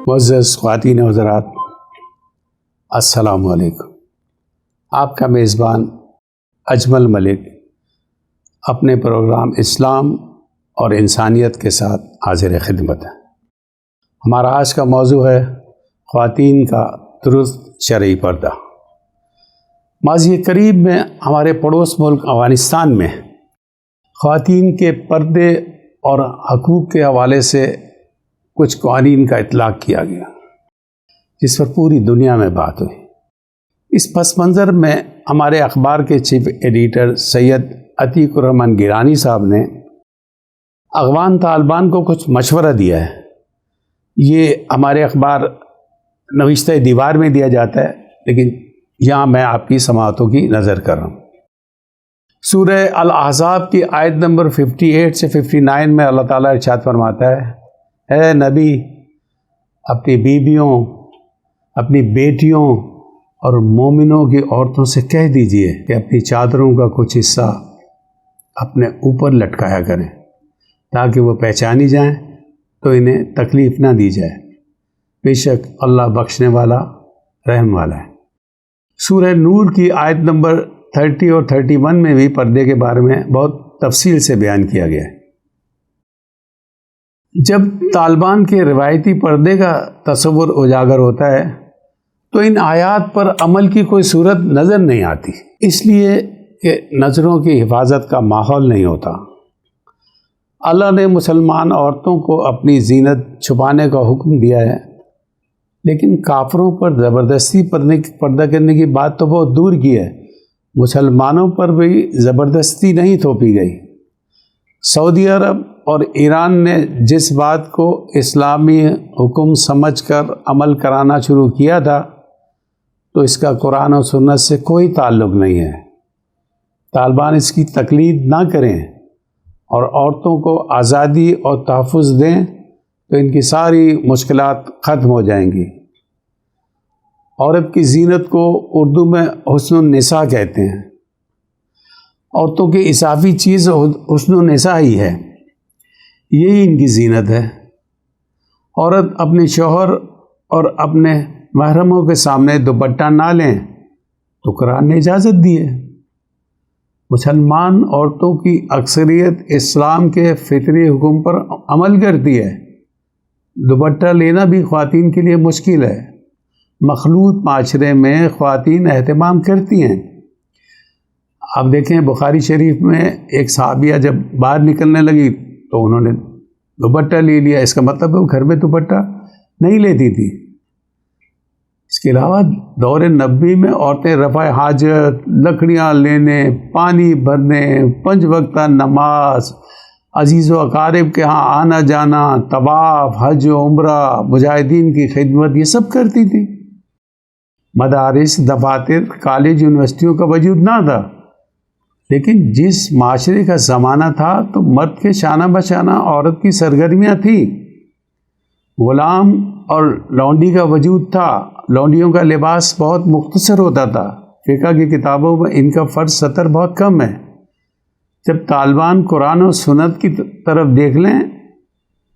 معزز خواتین و حضرات، السلام علیکم۔ آپ کا میزبان اجمل ملک اپنے پروگرام اسلام اور انسانیت کے ساتھ حاضر خدمت ہے۔ ہمارا آج کا موضوع ہے خواتین کا درست شرعی پردہ۔ ماضی قریب میں ہمارے پڑوس ملک افغانستان میں خواتین کے پردے اور حقوق کے حوالے سے کچھ قوانین کا اطلاق کیا گیا، جس پر پوری دنیا میں بات ہوئی۔ اس پس منظر میں ہمارے اخبار کے چیف ایڈیٹر سید عتیق الرحمن گیلانی صاحب نے افغان طالبان کو کچھ مشورہ دیا ہے۔ یہ ہمارے اخبار نوشتہ دیوار میں دیا جاتا ہے، لیکن یہاں میں آپ کی سماعتوں کی نظر کر رہا ہوں۔ سورہ الاحزاب کی آیت نمبر 58 سے 59 میں اللہ تعالیٰ ارشاد فرماتا ہے، اے نبی، اپنی بیویوں، اپنی بیٹیوں اور مومنوں کی عورتوں سے کہہ دیجئے کہ اپنی چادروں کا کچھ حصہ اپنے اوپر لٹکایا کریں تاکہ وہ پہچانی جائیں تو انہیں تکلیف نہ دی جائے، بے شک اللہ بخشنے والا رحم والا ہے۔ سورہ نور کی آیت نمبر 30 اور 31 میں بھی پردے کے بارے میں بہت تفصیل سے بیان کیا گیا ہے۔ جب طالبان کے روایتی پردے کا تصور اجاگر ہوتا ہے تو ان آیات پر عمل کی کوئی صورت نظر نہیں آتی، اس لیے کہ نظروں کی حفاظت کا ماحول نہیں ہوتا۔ اللہ نے مسلمان عورتوں کو اپنی زینت چھپانے کا حکم دیا ہے، لیکن کافروں پر زبردستی پردہ کرنے کی بات تو بہت دور کی ہے، مسلمانوں پر بھی زبردستی نہیں تھوپی گئی۔ سعودی عرب اور ایران نے جس بات کو اسلامی حکم سمجھ کر عمل کرانا شروع کیا تھا تو اس کا قرآن و سنت سے کوئی تعلق نہیں ہے۔ طالبان اس کی تقلید نہ کریں اور عورتوں کو آزادی اور تحفظ دیں تو ان کی ساری مشکلات ختم ہو جائیں گی۔ عورت کی زینت کو اردو میں حسن النساء کہتے ہیں۔ عورتوں کی اضافی چیز حسن النساء ہی ہے، یہی ان کی زینت ہے۔ عورت اپنے شوہر اور اپنے محرموں کے سامنے دوپٹہ نہ لیں تو قرآن نے اجازت دی ہے۔ مسلمان عورتوں کی اکثریت اسلام کے فطری حکم پر عمل کرتی ہے۔ دوپٹہ لینا بھی خواتین کے لیے مشکل ہے۔ مخلوط معاشرے میں خواتین اہتمام کرتی ہیں۔ آپ دیکھیں بخاری شریف میں ایک صحابیہ جب باہر نکلنے لگی تو انہوں نے دوپٹہ لے لیا، اس کا مطلب ہے وہ گھر میں دوپٹہ نہیں لیتی تھی۔ اس کے علاوہ دور نبوی میں عورتیں رفع حاجت، لکڑیاں لینے، پانی بھرنے، 5 وقتہ نماز، عزیز و اقارب کے ہاں آنا جانا، طواف، حج و عمرہ، مجاہدین کی خدمت، یہ سب کرتی تھیں۔ مدارس، دفاتر، کالج، یونیورسٹیوں کا وجود نہ تھا، لیکن جس معاشرے کا زمانہ تھا تو مرد کے شانہ بشانہ عورت کی سرگرمیاں تھیں۔ غلام اور لونڈی کا وجود تھا، لونڈیوں کا لباس بہت مختصر ہوتا تھا، فقہ کی کتابوں میں ان کا فرض سطر بہت کم ہے۔ جب طالبان قرآن و سنت کی طرف دیکھ لیں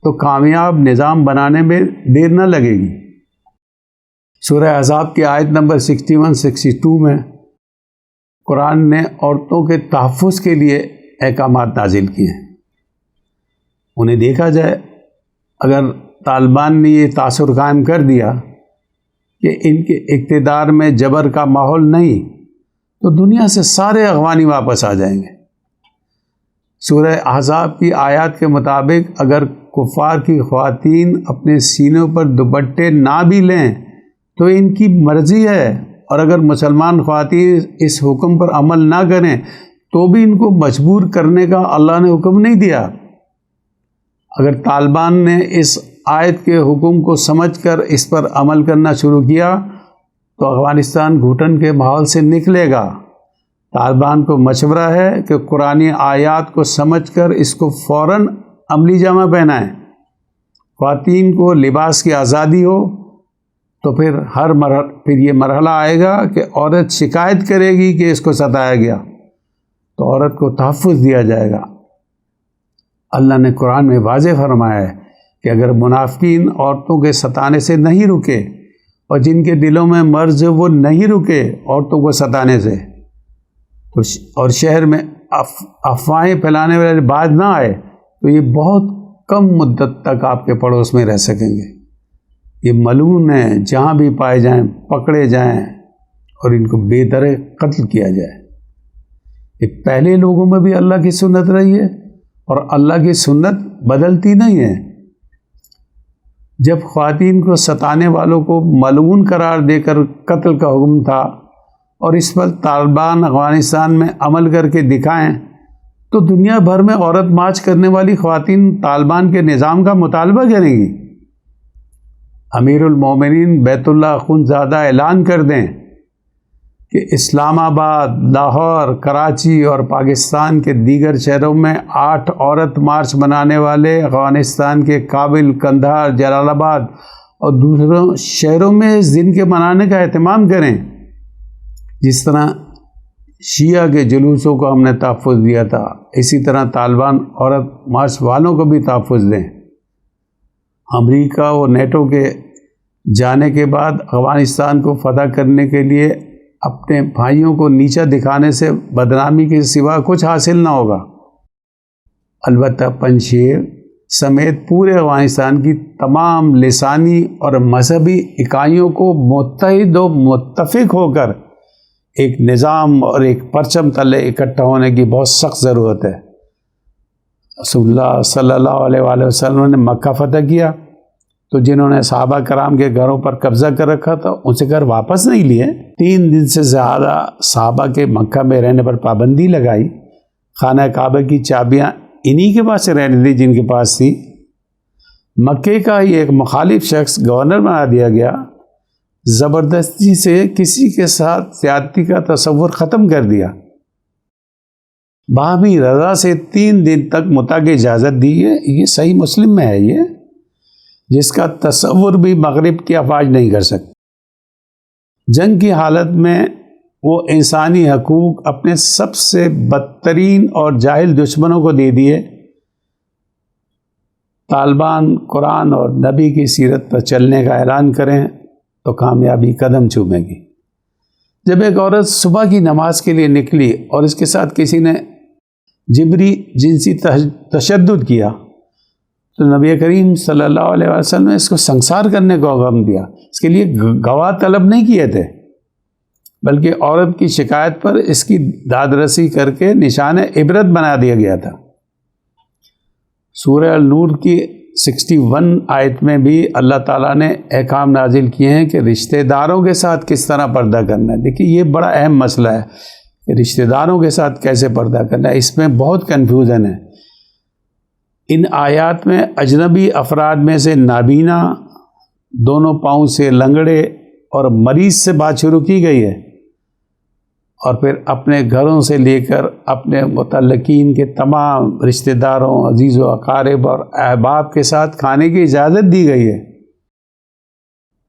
تو کامیاب نظام بنانے میں دیر نہ لگے گی۔ سورہ احزاب کی آیت نمبر 61-62 میں قرآن نے عورتوں کے تحفظ کے لیے احکامات نازل کیے ہیں۔ انہیں دیکھا جائے، اگر طالبان نے یہ تاثر قائم کر دیا کہ ان کے اقتدار میں جبر کا ماحول نہیں تو دنیا سے سارے افغانی واپس آ جائیں گے۔ سورہ احزاب کی آیات کے مطابق اگر کفار کی خواتین اپنے سینوں پر دوپٹے نہ بھی لیں تو ان کی مرضی ہے، اور اگر مسلمان خواتین اس حکم پر عمل نہ کریں تو بھی ان کو مجبور کرنے کا اللہ نے حکم نہیں دیا۔ اگر طالبان نے اس آیت کے حکم کو سمجھ کر اس پر عمل کرنا شروع کیا تو افغانستان گھٹن کے ماحول سے نکلے گا۔ طالبان کو مشورہ ہے کہ قرآنی آیات کو سمجھ کر اس کو فوراً عملی جامہ پہنائیں۔ خواتین کو لباس کی آزادی ہو تو پھر یہ مرحلہ آئے گا کہ عورت شکایت کرے گی کہ اس کو ستایا گیا تو عورت کو تحفظ دیا جائے گا۔ اللہ نے قرآن میں واضح فرمایا ہے کہ اگر منافقین عورتوں کے ستانے سے نہیں رکے اور جن کے دلوں میں مرض وہ نہیں رکے عورتوں کو ستانے سے اور شہر میں افواہیں پھیلانے والے باز نہ آئے تو یہ بہت کم مدت تک آپ کے پڑوس میں رہ سکیں گے۔ یہ ملعون ہیں، جہاں بھی پائے جائیں پکڑے جائیں اور ان کو بے درے قتل کیا جائے۔ یہ پہلے لوگوں میں بھی اللہ کی سنت رہی ہے اور اللہ کی سنت بدلتی نہیں ہے۔ جب خواتین کو ستانے والوں کو ملعون قرار دے کر قتل کا حکم تھا اور اس پر طالبان افغانستان میں عمل کر کے دکھائیں تو دنیا بھر میں عورت مارچ کرنے والی خواتین طالبان کے نظام کا مطالبہ کریں گی۔ امیر المومنین بیت اللہ اخندزادہ اعلان کر دیں کہ اسلام آباد، لاہور، کراچی اور پاکستان کے دیگر شہروں میں 8 عورت مارچ منانے والے افغانستان کے کابل، قندھار، جلال آباد اور دوسروں شہروں میں اس دن کے منانے کا اہتمام کریں۔ جس طرح شیعہ کے جلوسوں کو ہم نے تحفظ دیا تھا، اسی طرح طالبان عورت مارچ والوں کو بھی تحفظ دیں۔ امریکہ اور نیٹو کے جانے کے بعد افغانستان کو فتح کرنے کے لیے اپنے بھائیوں کو نیچا دکھانے سے بدنامی کے سوا کچھ حاصل نہ ہوگا۔ البتہ پنجشیر سمیت پورے افغانستان کی تمام لسانی اور مذہبی اکائیوں کو متحد و متفق ہو کر ایک نظام اور ایک پرچم تلے اکٹھا ہونے کی بہت سخت ضرورت ہے۔ رسول اللہ صلی اللہ علیہ وآلہ وسلم نے مکہ فتح کیا تو جنہوں نے صحابہ کرام کے گھروں پر قبضہ کر رکھا تھا ان سے گھر واپس نہیں لیے۔ 3 دن سے زیادہ صحابہ کے مکہ میں رہنے پر پابندی لگائی۔ خانہ کعبہ کی چابیاں انہی کے پاس رہنے دی جن کے پاس تھی۔ مکے کا ہی ایک مخالف شخص گورنر بنا دیا گیا۔ زبردستی سے کسی کے ساتھ زیادتی کا تصور ختم کر دیا۔ باہمی رضا سے 3 دن تک متع کی اجازت دی ہے۔ یہ صحیح مسلم میں ہے، یہ جس کا تصور بھی مغرب کی افواج نہیں کر سکتی۔ جنگ کی حالت میں وہ انسانی حقوق اپنے سب سے بدترین اور جاہل دشمنوں کو دے دیے۔ طالبان قرآن اور نبی کی سیرت پر چلنے کا اعلان کریں تو کامیابی قدم چومے گی۔ جب ایک عورت صبح کی نماز کے لیے نکلی اور اس کے ساتھ کسی نے جبری جنسی تشدد کیا تو نبی کریم صلی اللہ علیہ وسلم نے اس کو سنسار کرنے کو حکم دیا۔ اس کے لیے گواہ طلب نہیں کیے تھے، بلکہ عورت کی شکایت پر اس کی داد رسی کر کے نشان عبرت بنا دیا گیا تھا۔ سورہ النور کی 61 آیت میں بھی اللہ تعالیٰ نے احکام نازل کیے ہیں کہ رشتہ داروں کے ساتھ کس طرح پردہ کرنا ہے۔ دیکھیے یہ بڑا اہم مسئلہ ہے کہ رشتہ داروں کے ساتھ کیسے پردہ کرنا ہے، اس میں بہت کنفیوژن ہے۔ ان آیات میں اجنبی افراد میں سے نابینا، دونوں پاؤں سے لنگڑے اور مریض سے بات شروع کی گئی ہے، اور پھر اپنے گھروں سے لے کر اپنے متعلقین کے تمام رشتہ داروں، عزیز و اقارب اور احباب کے ساتھ کھانے کی اجازت دی گئی ہے۔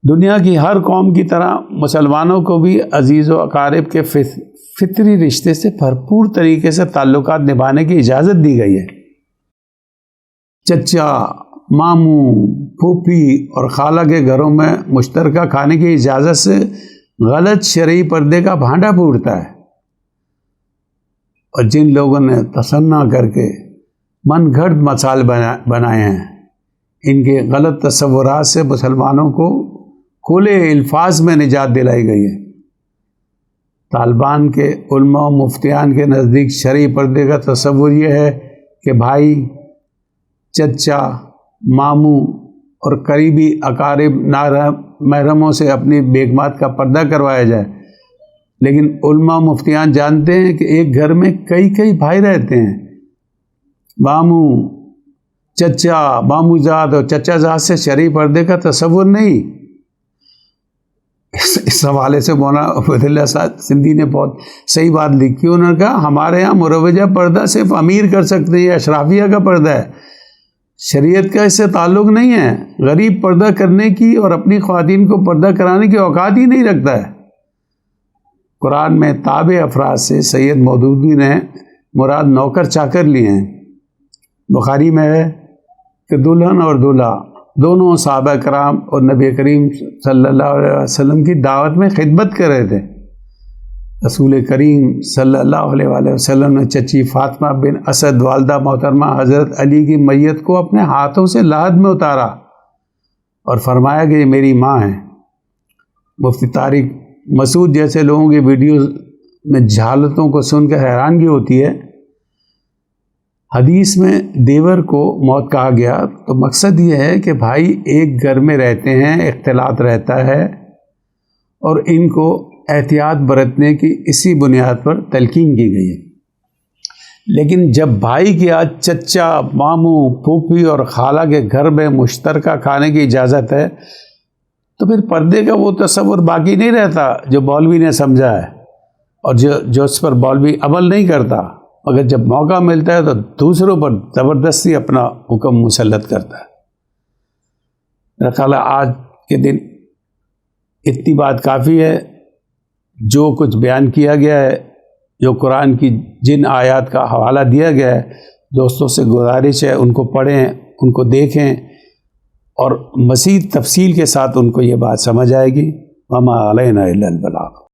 دنیا کی ہر قوم کی طرح مسلمانوں کو بھی عزیز و اقارب کے فطری رشتے سے بھرپور طریقے سے تعلقات نبھانے کی اجازت دی گئی ہے۔ چچا، ماموں، پھوپھی اور خالہ کے گھروں میں مشترکہ کھانے کی اجازت سے غلط شرعی پردے کا بھانڈا پھوٹتا ہے، اور جن لوگوں نے تصنع کر کے من گھڑت مسائل بنائے ہیں، ان کے غلط تصورات سے مسلمانوں کو کھلے الفاظ میں نجات دلائی گئی ہے۔ طالبان کے علماء و مفتیان کے نزدیک شرعی پردے کا تصور یہ ہے کہ بھائی، چچا، ماموں اور قریبی اقارب محرموں سے اپنی بیگمات کا پردہ کروایا جائے، لیکن علماء مفتیان جانتے ہیں کہ ایک گھر میں کئی بھائی رہتے ہیں۔ ماموں، چچا، ماموں زاد اور چچا زاد سے شرعی پردے کا تصور نہیں۔ اس حوالے سے مولانا عبید اللہ صاحب سندھی نے بہت صحیح بات لکھی۔ انہوں نے کہا ہمارے ہاں مروجہ پردہ صرف امیر کر سکتے ہیں، اشرافیہ کا پردہ ہے، شریعت کا اس سے تعلق نہیں ہے۔ غریب پردہ کرنے کی اور اپنی خواتین کو پردہ کرانے کی اوقات ہی نہیں رکھتا ہے۔ قرآن میں تابع افراد سے سید مودودی نے مراد نوکر چاکر لیے ہیں۔ بخاری میں ہے کہ دلہن اور دولہا دونوں صحابہ کرام اور نبی کریم صلی اللہ علیہ وسلم کی دعوت میں خدمت کر رہے تھے۔ رسول کریم صلی اللہ علیہ وآلہ وسلم نے چچی فاطمہ بن اسد والدہ محترمہ حضرت علی کی میت کو اپنے ہاتھوں سے لحد میں اتارا اور فرمایا کہ یہ میری ماں ہے۔ مفتی طارق مسعود جیسے لوگوں کی ویڈیوز میں جہالتوں کو سن کر حیرانگی ہوتی ہے۔ حدیث میں دیور کو موت کہا گیا تو مقصد یہ ہے کہ بھائی ایک گھر میں رہتے ہیں، اختلاط رہتا ہے، اور ان کو احتیاط برتنے کی اسی بنیاد پر تلقین کی گئی ہے۔ لیکن جب بھائی کی آج چچا، ماموں، پھوپھی اور خالہ کے گھر میں مشترکہ کھانے کی اجازت ہے تو پھر پردے کا وہ تصور باقی نہیں رہتا جو مولوی نے سمجھا ہے اور جو اس پر مولوی عمل نہیں کرتا، مگر جب موقع ملتا ہے تو دوسروں پر زبردستی اپنا حکم مسلط کرتا ہے۔ میرا خیال ہے آج کے دن اتنی بات کافی ہے۔ جو کچھ بیان کیا گیا ہے، جو قرآن کی جن آیات کا حوالہ دیا گیا ہے، دوستوں سے گزارش ہے ان کو پڑھیں، ان کو دیکھیں اور مزید تفصیل کے ساتھ ان کو یہ بات سمجھ آئے گی۔ وما علینا الا البلاغ۔